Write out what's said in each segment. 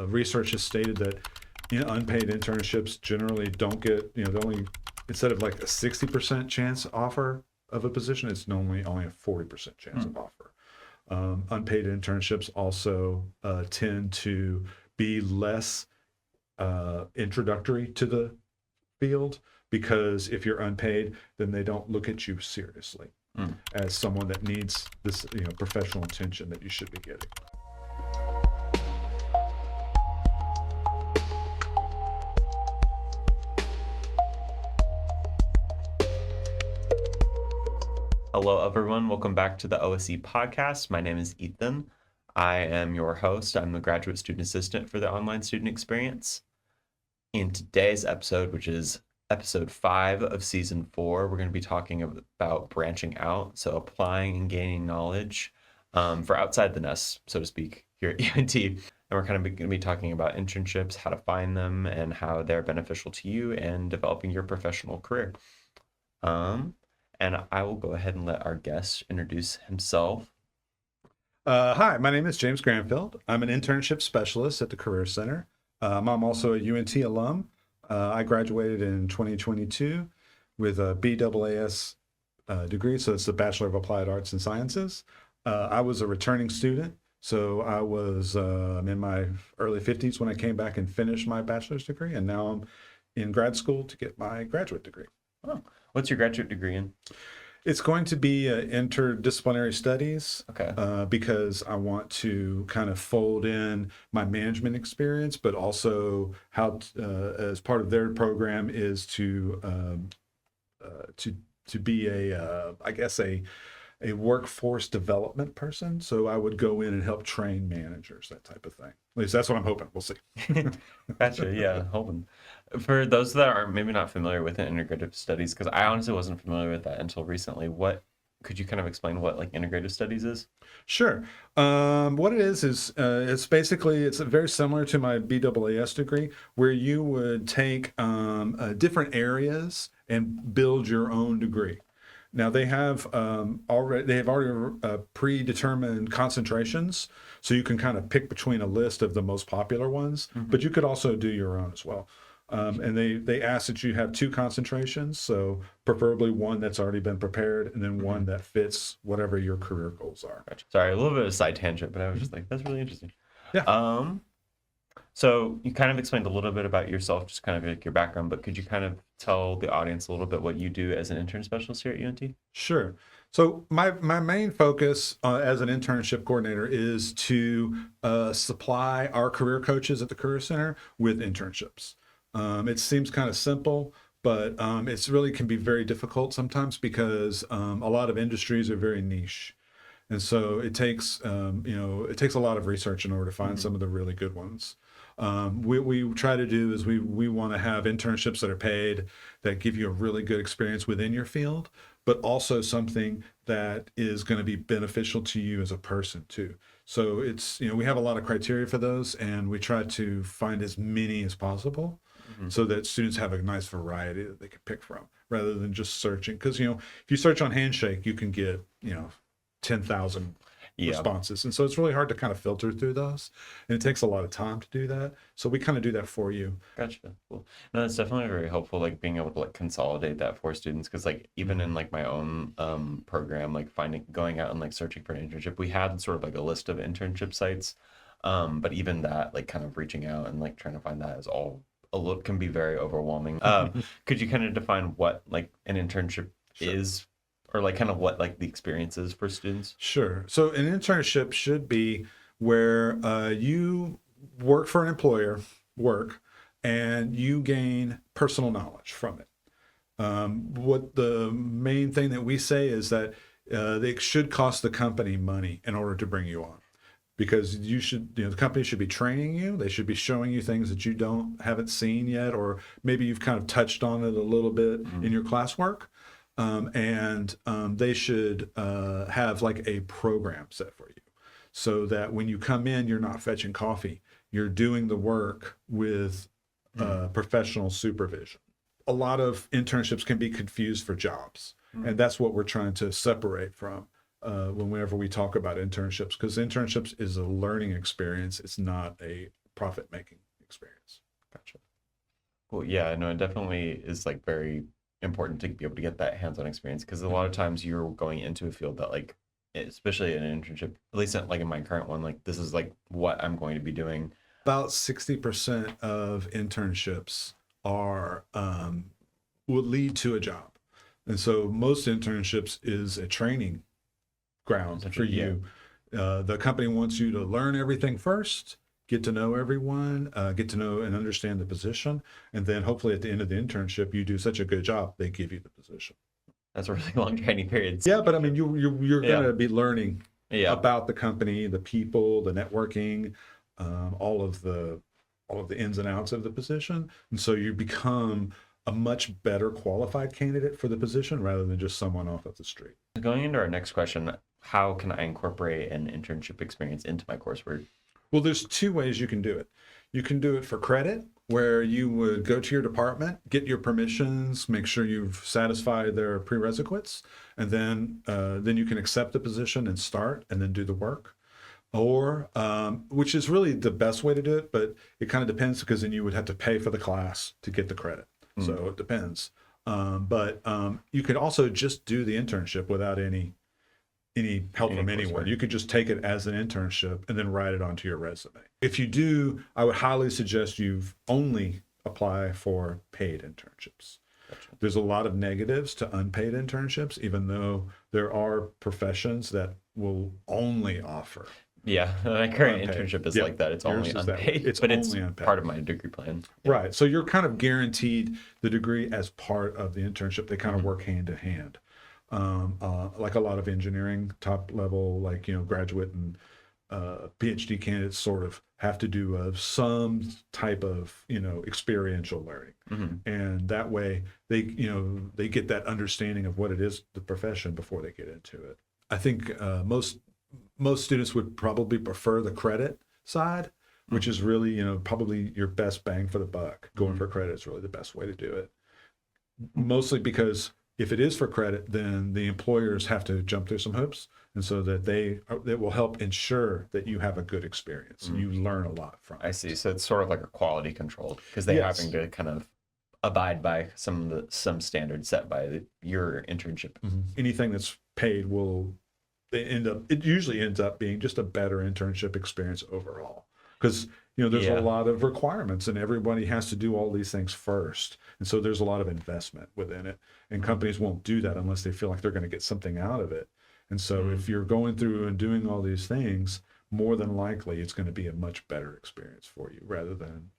research has stated that unpaid internships generally don't get, the only, instead of like a 60% chance offer of a position, it's normally only a 40% chance of offer. Unpaid internships also tend to be less introductory to the field, because if you're unpaid, then they don't look at you seriously as someone that needs this, professional attention that you should be getting. Hello, everyone. Welcome back to the OSE Podcast. My name is Ethan. I am your host. I'm the graduate student assistant for the online student experience. In today's episode, which is episode 5 of season 4, we're going to be talking about branching out, so applying and gaining knowledge for outside the nest, so to speak, here at UNT. And we're kind of going to be talking about internships, how to find them, and how they're beneficial to you and developing your professional career. And I will go ahead and let our guest introduce himself. Hi, my name is James Grandfield. I'm an internship specialist at the Career Center. I'm also a UNT alum. I graduated in 2022 with a BAAS degree, so it's the Bachelor of Applied Arts and Sciences. I was a returning student, so I was in my early 50s when I came back and finished my bachelor's degree, and now I'm in grad school to get my graduate degree. Oh, what's your graduate degree in? It's going to be interdisciplinary studies. Okay. Because I want to kind of fold in my management experience, but also how, as part of their program, is to be a workforce development person. So I would go in and help train managers, that type of thing. At least that's what I'm hoping. We'll see. Gotcha. Yeah, hoping. For those that are maybe not familiar with integrative studies, because I honestly wasn't familiar with that until recently, could you kind of explain what like integrative studies is? Sure. What it is it's basically, it's very similar to my BAAS degree, where you would take different areas and build your own degree. Now they have already predetermined concentrations, so you can kind of pick between a list of the most popular ones, but you could also do your own as well. And they ask that you have 2 concentrations, so preferably one that's already been prepared and then one that fits whatever your career goals are. Gotcha. Sorry, a little bit of a side tangent, but I was just like, that's really interesting. Yeah. So you kind of explained a little bit about yourself, just kind of like your background, but could you kind of tell the audience a little bit what you do as an intern specialist here at UNT? Sure. So my main focus as an internship coordinator is to supply our career coaches at the Career Center with internships. It seems kind of simple, but it's really can be very difficult sometimes because a lot of industries are very niche. And so it takes a lot of research in order to find some of the really good ones. What we try to do is we want to have internships that are paid, that give you a really good experience within your field, but also something that is going to be beneficial to you as a person too. So it's, we have a lot of criteria for those, and we try to find as many as possible so that students have a nice variety that they can pick from, rather than just searching. Because, if you search on Handshake, you can get, 10,000 responses. And so it's really hard to kind of filter through those. And it takes a lot of time to do that. So we kind of do that for you. Gotcha. Cool. No, that's definitely very helpful, like being able to like consolidate that for students. Because like even in like my own program, like going out and like searching for an internship, we had sort of like a list of internship sites. But even that, like kind of reaching out and like trying to find that is all can be very overwhelming. Could you kind of define what like an internship is? Or like kind of what like the experience is for students? Sure. So an internship should be where you work for an employer, and you gain personal knowledge from it. What the main thing that we say is that they should cost the company money in order to bring you on. Because the company should be training you. They should be showing you things that you haven't seen yet, or maybe you've kind of touched on it a little bit in your classwork. And they should have like a program set for you, so that when you come in, you're not fetching coffee. You're doing the work with professional supervision. A lot of internships can be confused for jobs, and that's what we're trying to separate from whenever we talk about internships, because internships is a learning experience. It's not a profit making experience. Gotcha. Well, yeah, no, it definitely is like very important to be able to get that hands-on experience because a lot of times you're going into a field that like, especially in an internship, at least like in my current one, like this is like what I'm going to be doing. About 60% of internships are will lead to a job. And so most internships is a training ground for you. The company wants you to learn everything first, get to know everyone, get to know and understand the position. And then hopefully at the end of the internship, you do such a good job, they give you the position. That's a really long training period. Yeah, but I mean, you're going to be learning Yeah. about the company, the people, the networking, all of the ins and outs of the position. And so you become a much better qualified candidate for the position rather than just someone off of the street. Going into our next question, how can I incorporate an internship experience into my coursework? Well, there's two ways you can do it. You can do it for credit, where you would go to your department, get your permissions, make sure you've satisfied their prerequisites, and then you can accept the position and start and then do the work. Or, which is really the best way to do it, but it kind of depends because then you would have to pay for the class to get the credit. So it depends. But you could also just do the internship without any help from anyone. You could just take it as an internship and then write it onto your resume. If you do, I would highly suggest you only apply for paid internships. Gotcha. There's a lot of negatives to unpaid internships, even though there are professions that will only offer. Yeah, my current unpaid. internship is like that. It's only unpaid, it's but only it's unpaid. part of my degree plan. Right. So you're kind of guaranteed the degree as part of the internship. They kind of work hand in hand. Like a lot of engineering top level, like, graduate and PhD candidates sort of have to do some type of, experiential learning. And that way they get that understanding of what it is, the profession, before they get into it. I think most students would probably prefer the credit side, which is really, probably your best bang for the buck. Going for credit is really the best way to do it. Mostly because if it is for credit, then the employers have to jump through some hoops, and so that that will help ensure that you have a good experience and you learn a lot from it. I see. So it's sort of like a quality control because they're having to kind of abide by some standards set by your internship. Anything that's paid it usually ends up being just a better internship experience overall. Because there's a lot of requirements and everybody has to do all these things first. And so there's a lot of investment within it. And companies won't do that unless they feel like they're going to get something out of it. And so if you're going through and doing all these things, more than likely it's going to be a much better experience for you rather than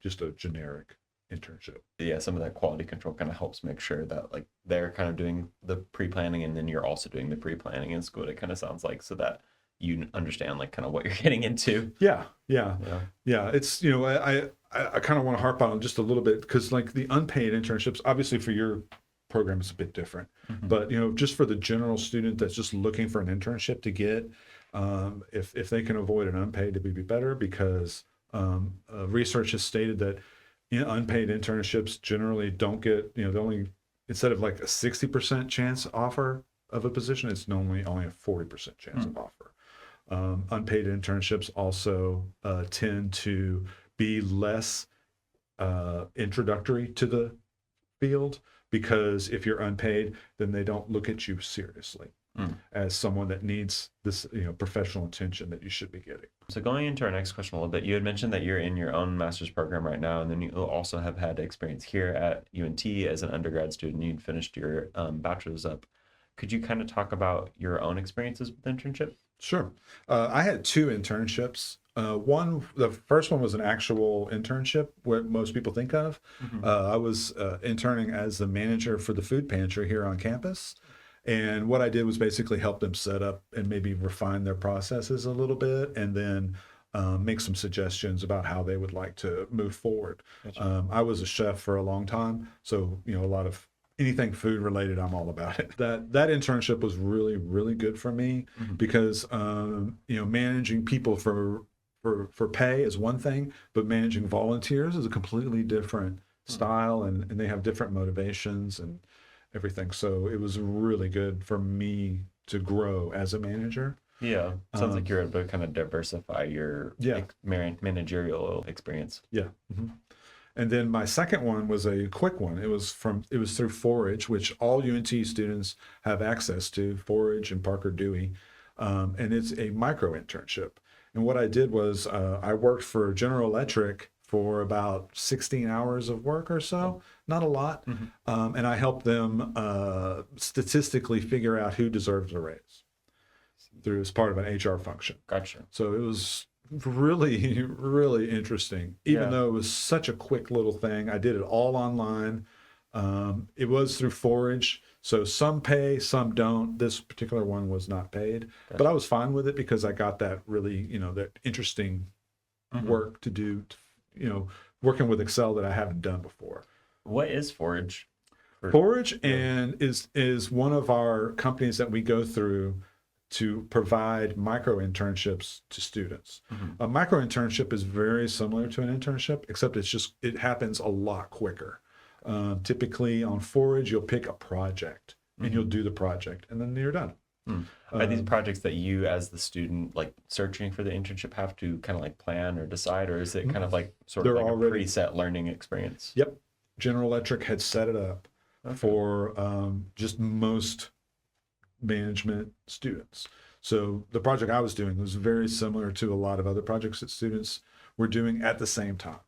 just a generic internship. Yeah, some of that quality control kind of helps make sure that like they're kind of doing the pre-planning and then you're also doing the pre-planning in school. It kind of sounds like, so that you understand like kind of what you're getting into. Yeah. It's, I kind of want to harp on it just a little bit because like the unpaid internships, obviously for your program it's a bit different, but just for the general student that's just looking for an internship to get, if they can avoid an unpaid, it would be better because research has stated that unpaid internships generally don't get, they only, instead of like a 60% chance offer of a position, it's only a 40% chance of offer. Unpaid internships also tend to be less introductory to the field because if you're unpaid, then they don't look at you seriously as someone that needs this, professional attention that you should be getting. So going into our next question a little bit, you had mentioned that you're in your own master's program right now, and then you also have had experience here at UNT as an undergrad student. You'd finished your bachelor's up. Could you kind of talk about your own experiences with internships? Sure. I had 2 internships. The first one was an actual internship, what most people think of. I was interning as the manager for the food pantry here on campus. And what I did was basically help them set up and maybe refine their processes a little bit and then make some suggestions about how they would like to move forward. Gotcha. I was a chef for a long time, so a lot of anything food related, I'm all about it. That internship was really, really good for me because managing people for pay is one thing, but managing volunteers is a completely different style, and they have different motivations and everything. So it was really good for me to grow as a manager. Yeah. Sounds like you're able to kind of diversify your Yeah. managerial experience. Yeah. And then my second one was a quick one. It was through Forage, which all UNT students have access to, Forage and Parker Dewey. And it's a micro internship. And what I did was I worked for General Electric for about 16 hours of work or so, not a lot. And I helped them statistically figure out who deserves a raise through as part of an HR function. Gotcha. So it was really, really interesting. Even Yeah. though it was such a quick little thing, I did it all online. It was through Forage, so some pay, some don't. This particular one was not paid, but I was fine with it because I got that really, that interesting work to do, working with Excel that I haven't done before. What is Forage? Forage and is one of our companies that we go through to provide micro internships to students. A micro internship is very similar to an internship, except it happens a lot quicker. Typically on Forage, you'll pick a project and you'll do the project and then you're done. Are these projects that you as the student like searching for the internship have to kind of like plan or decide, or is it kind of like sort of They're like already- a preset learning experience? Yep. General Electric had set it up for just most management students. So the project I was doing was very similar to a lot of other projects that students were doing at the same time.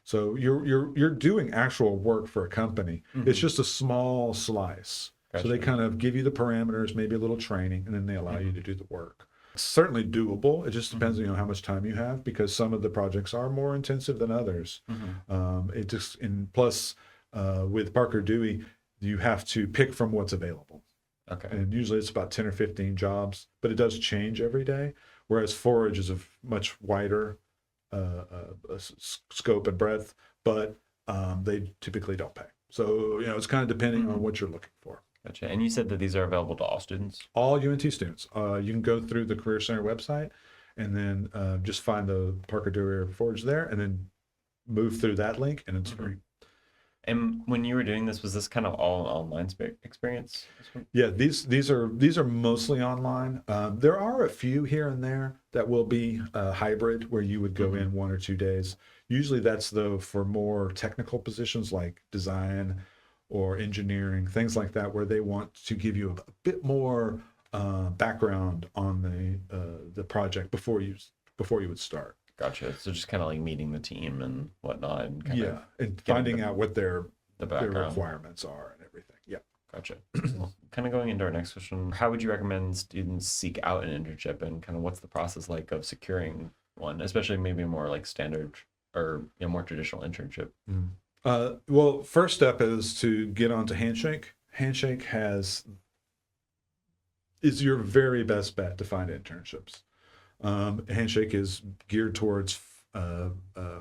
So you're doing actual work for a company. It's just a small slice. So they kind of give you the parameters, maybe a little training, and then they allow you to do the work. It's certainly doable. It just depends, how much time you have, because some of the projects are more intensive than others. Plus, with Parker Dewey, you have to pick from what's available. Okay. And usually it's about 10 or 15 jobs, but it does change every day. Whereas Forage is a much wider scope and breadth, but they typically don't pay. So, it's kind of depending on what you're looking for. Gotcha. And you said that these are available to all students? All UNT students. You can go through the Career Center website and then just find the Parker Dewey or Forge there and then move through that link, and it's free. And when you were doing this, was this kind of all an online experience? Yeah, these are mostly online. There are a few here and there that will be hybrid, where you would go in 1 or 2 days. Usually that's though for more technical positions like design or engineering, things like that, where they want to give you a bit more background on the project before you would start. Gotcha. So just kind of like meeting the team and whatnot, and kind of and finding out what their background requirements are and everything. Yeah. Gotcha. Well, kind of going into our next question, how would you recommend students seek out an internship, and kind of what's the process like of securing one, especially maybe more like standard or more traditional internship? Well, first step is to get onto Handshake. Handshake is your very best bet to find internships. Handshake is geared towards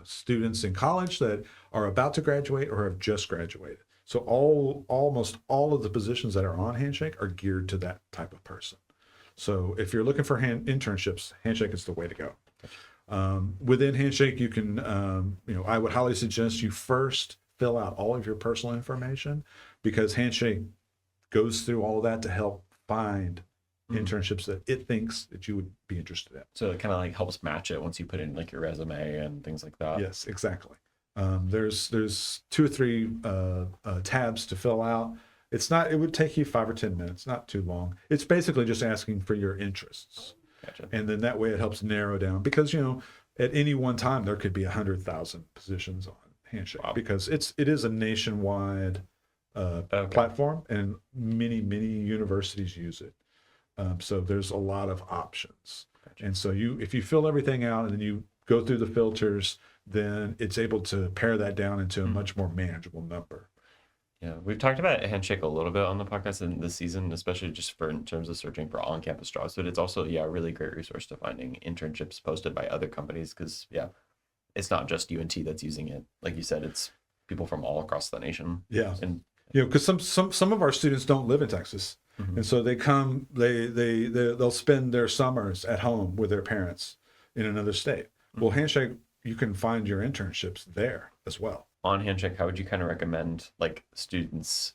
students in college that are about to graduate or have just graduated. So almost all of the positions that are on Handshake are geared to that type of person. So if you're looking for internships, Handshake is the way to go. Within Handshake, you can, I would highly suggest you first fill out all of your personal information, because Handshake goes through all of that to help find internships that it thinks that you would be interested in. So it kind of like helps match it once you put in like your resume and things like that. Yes, exactly. There's 2 or 3 tabs to fill out. It would take you 5 or 10 minutes, not too long. It's basically just asking for your interests. Gotcha. And then that way it helps narrow down, because, at any one time there could be 100,000 positions on Handshake. Wow. Because it is a nationwide platform, and many universities use it. So there's a lot of options. Gotcha. And so if you fill everything out and then you go through the filters, then it's able to pare that down into a much more manageable number. Yeah, we've talked about Handshake a little bit on the podcast in this season, especially just in terms of searching for on-campus jobs. But it's also, a really great resource to finding internships posted by other companies, because, it's not just UNT that's using it. Like you said, it's people from all across the nation. Yeah, and because some of our students don't live in Texas. And so they come, they'll spend their summers at home with their parents in another state. Well, Handshake, you can find your internships there as well. On Handshake, how would you kind of recommend like students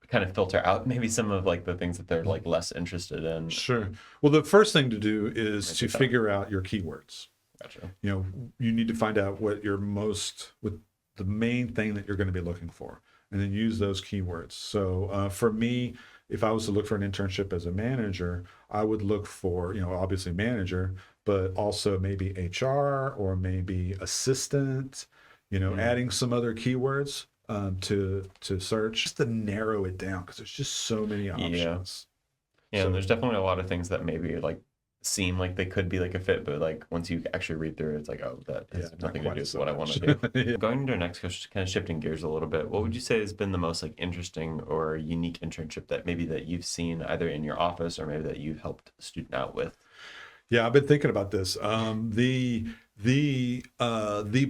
kind of filter out maybe some of like the things that they're like less interested in? Sure. Well, the first thing to do is Write to it down. figure out your keywords. Gotcha. You need to find out what the main thing that you're going to be looking for, and then use those keywords. So for me, if I was to look for an internship as a manager, I would look for, obviously manager, but also maybe HR or maybe assistant, adding some other keywords to search, just to narrow it down, because there's just so many options. Yeah, So- and there's definitely a lot of things that maybe like seem like they could be like a fit, but like once you actually read through it, it's like, oh, that has not nothing to quite do with so what I want much. to do. Yeah. Going into our next question, kind of shifting gears a little bit, what would you say has been the most like interesting or unique internship that maybe that you've seen either in your office or maybe that you've helped a student out with? Yeah, I've been thinking about this. The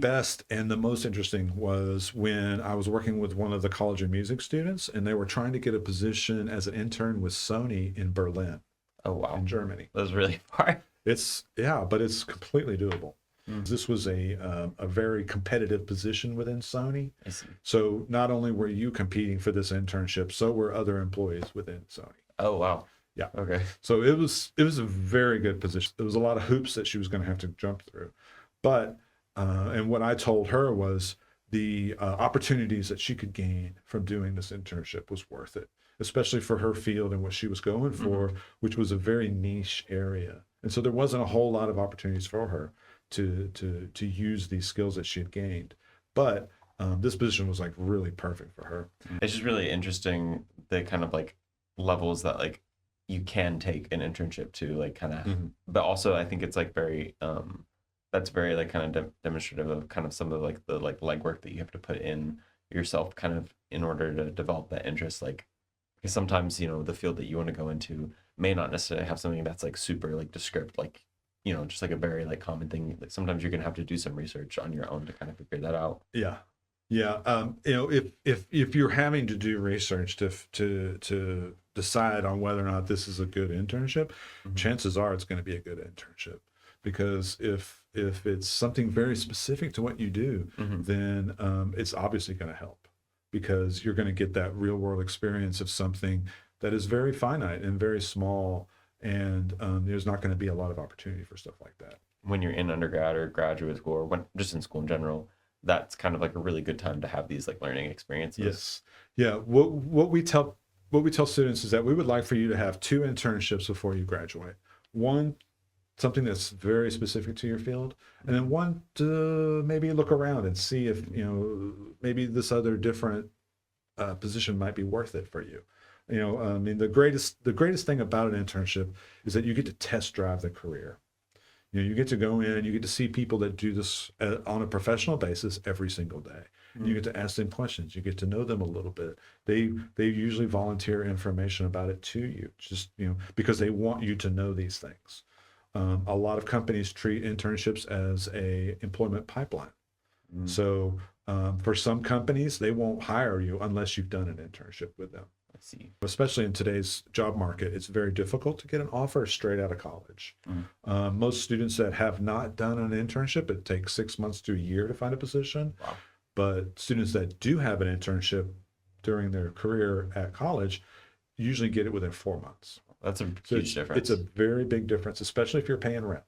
best and the most interesting was when I was working with one of the College of Music students, and they were trying to get a position as an intern with Sony in Berlin, Oh, wow. in Germany. That was really far. But it's completely doable. Mm. This was a very competitive position within Sony. I see. So not only were you competing for this internship, so were other employees within Sony. Oh, wow. Yeah. Okay. So it was a very good position. There was a lot of hoops that she was going to have to jump through, but and what I told her was the opportunities that she could gain from doing this internship was worth it, especially for her field and what she was going for, which was a very niche area. And so there wasn't a whole lot of opportunities for her to use these skills that she had gained. But this position was like really perfect for her. It's just really interesting the kind of like levels that like you can take an internship to like kind of, but also I think it's like very that's very like kind of demonstrative of kind of some of like the like legwork that you have to put in yourself kind of in order to develop that interest. Like because sometimes the field that you want to go into may not necessarily have something that's like super like descriptive, like just like a very like common thing. Like sometimes you're gonna have to do some research on your own to kind of figure that out. Yeah. If you're having to do research to decide on whether or not this is a good internship, chances are it's going to be a good internship, because if it's something very specific to what you do, then it's obviously going to help, because you're going to get that real world experience of something that is very finite and very small, and there's not going to be a lot of opportunity for stuff like that. When you're in undergrad or graduate school or when just in school in general, that's kind of like a really good time to have these like learning experiences. Yes. Yeah. What we tell students is that we would like for you to have 2 internships before you graduate. One, something that's very specific to your field, and then one to maybe look around and see if maybe this other different position might be worth it for you. I mean, the greatest thing about an internship is that you get to test drive the career. You get to go in and you get to see people that do this on a professional basis every single day. You get to ask them questions. You get to know them a little bit. They usually volunteer information about it to you, just because they want you to know these things. A lot of companies treat internships as a employment pipeline. So for some companies, they won't hire you unless you've done an internship with them. I see. Especially in today's job market, it's very difficult to get an offer straight out of college. Most students that have not done an internship, it takes 6 months to a year to find a position. Wow. But students that do have an internship during their career at college usually get it within 4 months. That's a So huge difference. It's a very big difference, especially if you're paying rent.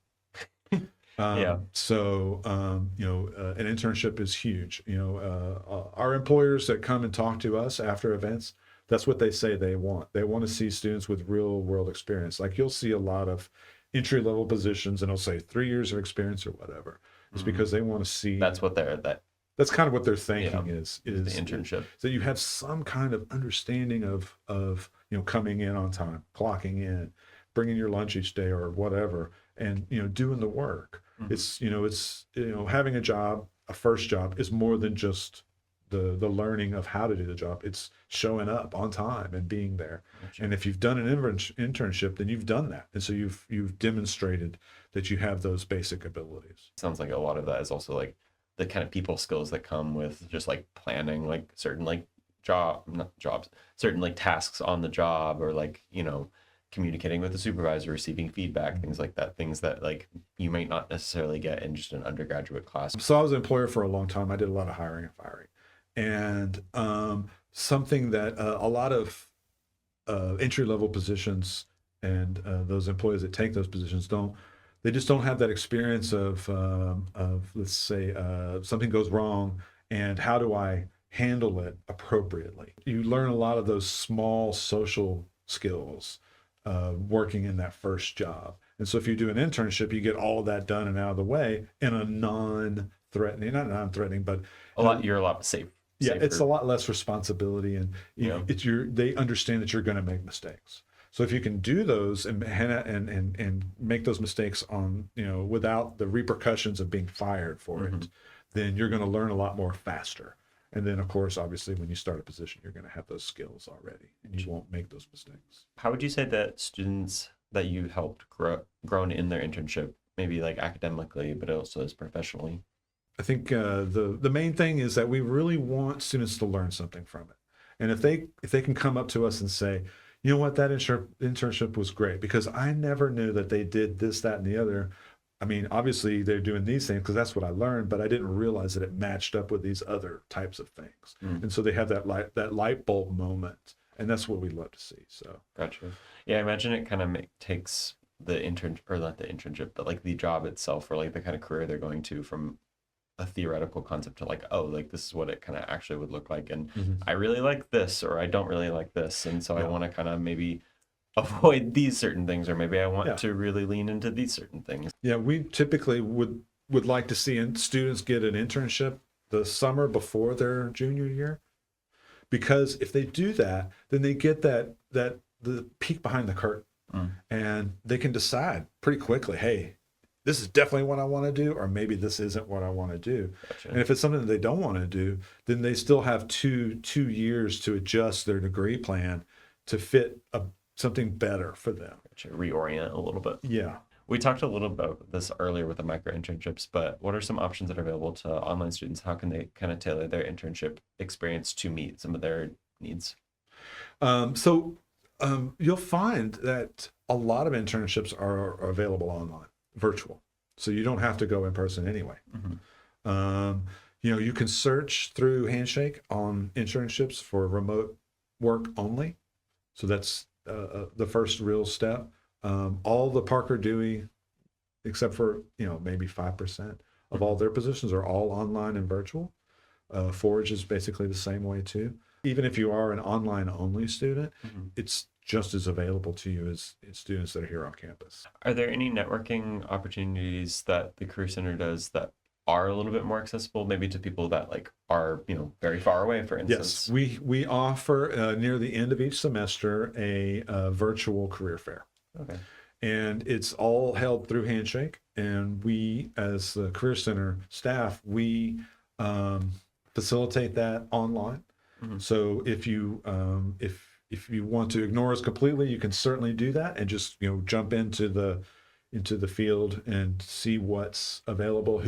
Yeah. So, an internship is huge. Our employers that come and talk to us after events, that's what they say they want. They want to see students with real world experience. Like you'll see a lot of entry level positions and it'll say 3 years of experience or whatever. It's because they want to see. That's what That's kind of what they're thinking is the internship. So you have some kind of understanding of coming in on time, clocking in, bringing your lunch each day or whatever, and doing the work. It's having a job, a first job, is more than just the learning of how to do the job. It's showing up on time and being there. Gotcha. And if you've done an internship, then you've done that, and so you've demonstrated that you have those basic abilities. Sounds like a lot of that is also like the kind of people skills that come with just like planning like certain like certain like tasks on the job, or like communicating with the supervisor, receiving feedback, things like that, things that like you might not necessarily get in just an undergraduate class. So I was an employer for a long time. I did a lot of hiring and firing, and something that a lot of entry level positions and those employees that take those positions they just don't have that experience of let's say something goes wrong and how do I handle it appropriately. You learn a lot of those small social skills working in that first job. And so if you do an internship, you get all of that done and out of the way in a non-threatening, not non-threatening, but you're a lot safer. Yeah, it's a lot less responsibility, and Yeah. they understand that you're going to make mistakes. So if you can do those and make those mistakes on without the repercussions of being fired for it, then you're going to learn a lot more faster. And then of course, obviously, when you start a position, you're going to have those skills already, and you won't make those mistakes. How would you say that students that you helped grown in their internship, maybe like academically, but also as professionally? I think the main thing is that we really want students to learn something from it. And if they can come up to us and say, you know what, that internship was great because I never knew that they did this, that, and the other. I mean, obviously they're doing these things because that's what I learned, but I didn't realize that it matched up with these other types of things. And so they have that light bulb moment, and that's what we love to see. So Gotcha. Yeah, I imagine it kind of takes the not the internship, but like the job itself or like the kind of career they're going to from a theoretical concept to like, oh, like this is what it kind of actually would look like. And I really like this, or I don't really like this. And so I want to kind of maybe avoid these certain things, or maybe I want to really lean into these certain things. Yeah, we typically would like to see students get an internship the summer before their junior year, because if they do that, then they get the peek behind the curtain, and they can decide pretty quickly, hey, this is definitely what I want to do, or maybe this isn't what I want to do. Gotcha. And if it's something that they don't want to do, then they still have two years to adjust their degree plan to fit something better for them. Gotcha. Reorient a little bit. Yeah. We talked a little about this earlier with the micro internships, but what are some options that are available to online students? How can they kind of tailor their internship experience to meet some of their needs? You'll find that a lot of internships are available online, virtual. So you don't have to go in person anyway. You can search through Handshake on internships for remote work only. So that's the first real step. All the Parker Dewey, except for maybe 5% of all their positions, are all online and virtual. Forge is basically the same way too. Even if you are an online only student, it's just as available to you as students that are here on campus. Are there any networking opportunities that the Career Center does that are a little bit more accessible, maybe to people that like are very far away, for instance? Yes, we offer near the end of each semester a virtual career fair. Okay. And it's all held through Handshake, and we, as the Career Center staff, we facilitate that online. So if you want to ignore us completely, you can certainly do that and just jump into the field and see what's available,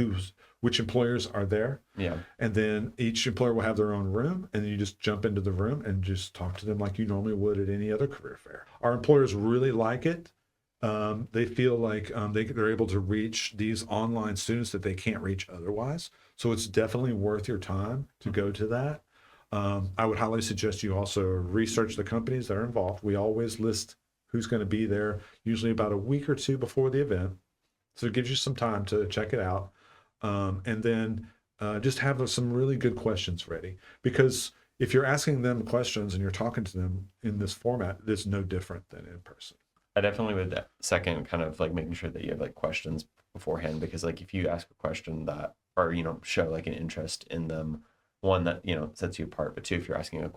which employers are there. Yeah. And then each employer will have their own room, and then you just jump into the room and just talk to them like you normally would at any other career fair. Our employers really like it. They feel like they're able to reach these online students that they can't reach otherwise. So it's definitely worth your time to go to that. I would highly suggest you also research the companies that are involved. We always list who's going to be there, usually about a week or two before the event. So it gives you some time to check it out. And then just have some really good questions ready. Because if you're asking them questions and you're talking to them in this format, it's no different than in person. I definitely would second kind of like making sure that you have like questions beforehand, because like if you ask a question that, or show like an interest in them, one that sets you apart, but two, if you're asking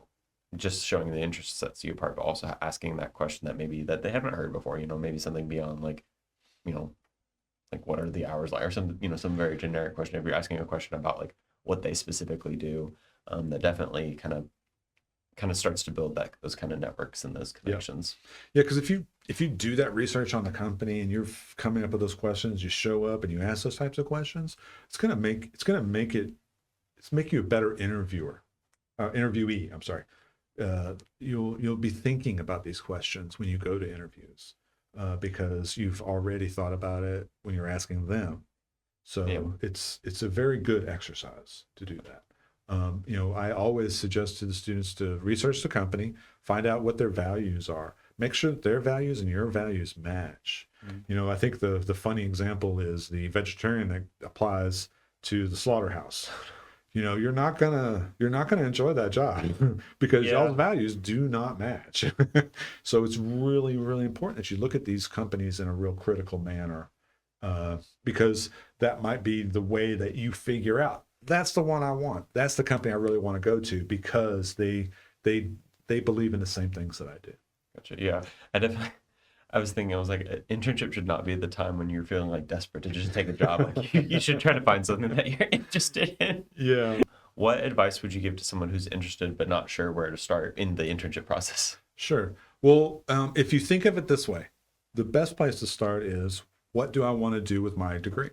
just showing the interest sets you apart, but also asking that question that maybe that they haven't heard before, maybe something beyond like like what are the hours like, or some some very generic question. If you're asking a question about like what they specifically do, that definitely kind of starts to build those kind of networks and those connections. Yeah, because if you do that research on the company and you're coming up with those questions, you show up and you ask those types of questions, it's make you a better interviewee. I'm sorry. You'll be thinking about these questions when you go to interviews, because you've already thought about it when you're asking them. So it's a very good exercise to do that. I always suggest to the students to research the company, find out what their values are, make sure that their values and your values match. I think the funny example is the vegetarian that applies to the slaughterhouse. You're not gonna enjoy that job because Yeah. y'all's values do not match. So it's really, really important that you look at these companies in a real critical manner, because that might be the way that you figure out that's the one I want. That's the company I really want to go to because they believe in the same things that I do. Gotcha. Yeah. I was thinking, I was like, an internship should not be the time when you're feeling like desperate to just take a job. Like you should try to find something that you're interested in. Yeah. What advice would you give to someone who's interested but not sure where to start in the internship process? Sure. Well, if you think of it this way, the best place to start is, what do I want to do with my degree?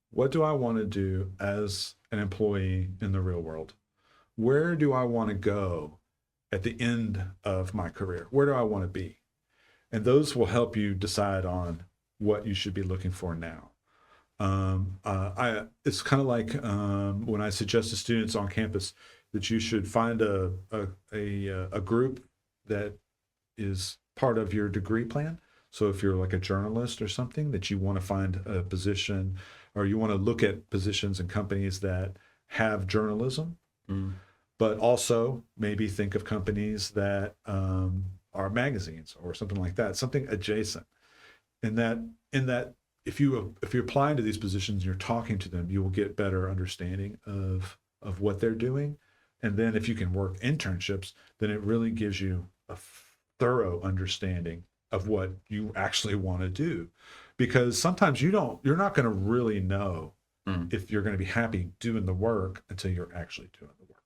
What do I want to do as an employee in the real world? Where do I want to go at the end of my career? Where do I want to be? And those will help you decide on what you should be looking for now. It's kind of like when I suggest to students on campus that you should find a group that is part of your degree plan. So if you're like a journalist or something, that you want to find a position, or you want to look at positions in companies that have journalism, but also maybe think of companies that are magazines or something like that, something adjacent. In that, if you're applying to these positions, you're talking to them, you will get better understanding of what they're doing. And then if you can work internships, then it really gives you a thorough understanding of what you actually want to do. Because sometimes you're not going to really know if you're going to be happy doing the work until you're actually doing the work.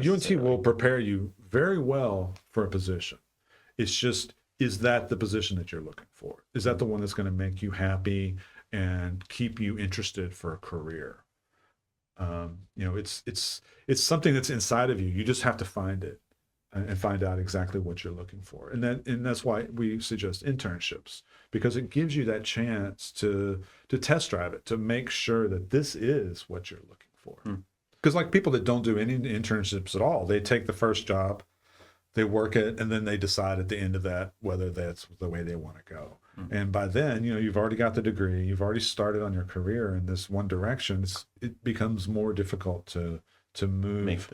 UNT will prepare you very well for a position. It's just, is that the position that you're looking for? Is that the one that's going to make you happy and keep you interested for a career? It's something that's inside of you. You just have to find it and find out exactly what you're looking for. And that's why we suggest internships, because it gives you that chance to test drive it, to make sure that this is what you're looking for. Because like people that don't do any internships at all, they take the first job, they work it, and then they decide at the end of that whether that's the way they want to go. And by then, you've already got the degree, you've already started on your career in this one direction. It becomes more difficult to move, make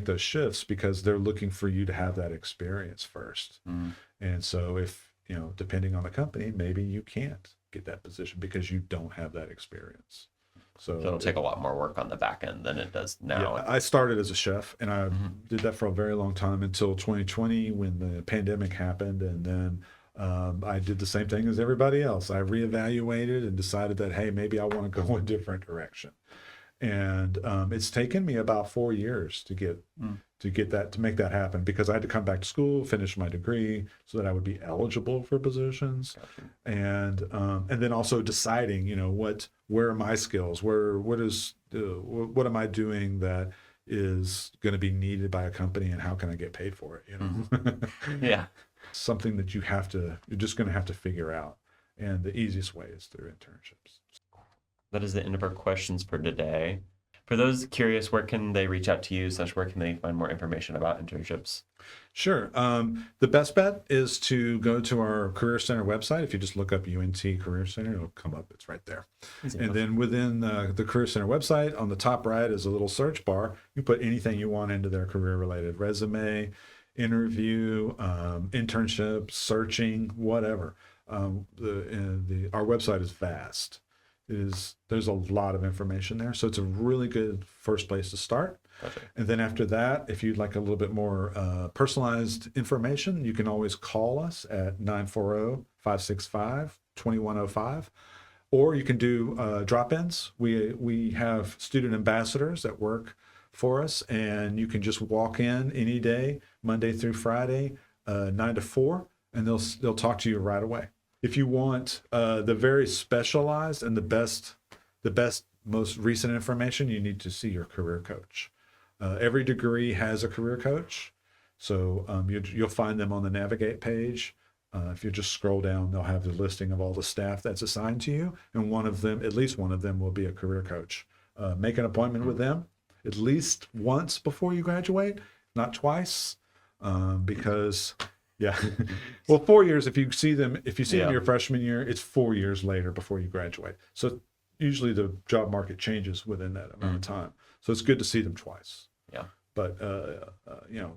those shifts, because they're looking for you to have that experience first. And so if, depending on the company, maybe you can't get that position because you don't have that experience. So it'll take a lot more work on the back end than it does now. Yeah, I started as a chef, and I did that for a very long time until 2020 when the pandemic happened. And then I did the same thing as everybody else. I reevaluated and decided that, hey, maybe I want to go a different direction. And it's taken me about 4 years to make that happen, because I had to come back to school, finish my degree so that I would be eligible for positions. Gotcha. And then also deciding, where are my skills? What am I doing that is going to be needed by a company, and how can I get paid for it? Yeah. Something that you're just going to have to figure out. And the easiest way is through internships. That is the end of our questions for today. For those curious, where can they reach out to you, / where can they find more information about internships? Sure. The best bet is to go to our Career Center website. If you just look up UNT Career Center, it'll come up. It's right there. And then within the Career Center website, on the top right is a little search bar. You put anything you want into their career-related: resume, interview, internship, searching, whatever. Our website is vast. There's a lot of information there, so it's a really good first place to start. Okay. And then after that, if you'd like a little bit more personalized information, you can always call us at 940-565-2105, or you can do drop-ins. We have student ambassadors that work for us, and you can just walk in any day, Monday through Friday, 9 to 4, and they'll talk to you right away. If you want the very specialized and the best, most recent information, you need to see your career coach. Every degree has a career coach, so you'll find them on the Navigate page. If you just scroll down, they'll have the listing of all the staff that's assigned to you, and at least one of them will be a career coach. Make an appointment with them, at least once before you graduate, not twice, because yeah, well, 4 years if you see them your freshman year, it's 4 years later before you graduate. So usually the job market changes within that amount of time. So it's good to see them twice. Yeah. But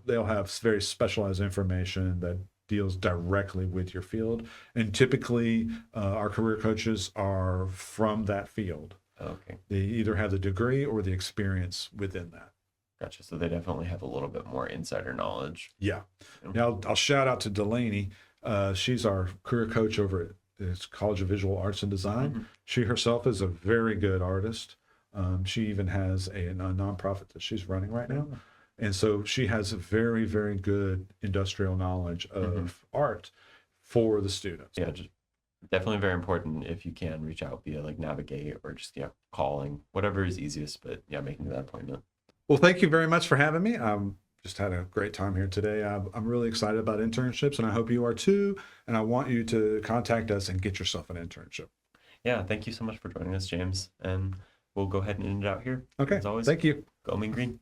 they'll have very specialized information that deals directly with your field, and typically our career coaches are from that field. Okay. They either have the degree or the experience within that. Gotcha. So they definitely have a little bit more insider knowledge. Yeah. Now I'll shout out to Delaney. She's our career coach over at the College of Visual Arts and Design. She herself is a very good artist. She even has a nonprofit that she's running right now. And so she has a very, very good industrial knowledge of art for the students. Yeah, just definitely very important if you can reach out via like Navigate or just calling, whatever is easiest, but making that appointment. Well, thank you very much for having me. Just had a great time here today. I'm really excited about internships, and I hope you are too. And I want you to contact us and get yourself an internship. Yeah, thank you so much for joining us, James. And we'll go ahead and end it out here. Okay. As always, Thank you. Go Mean Green.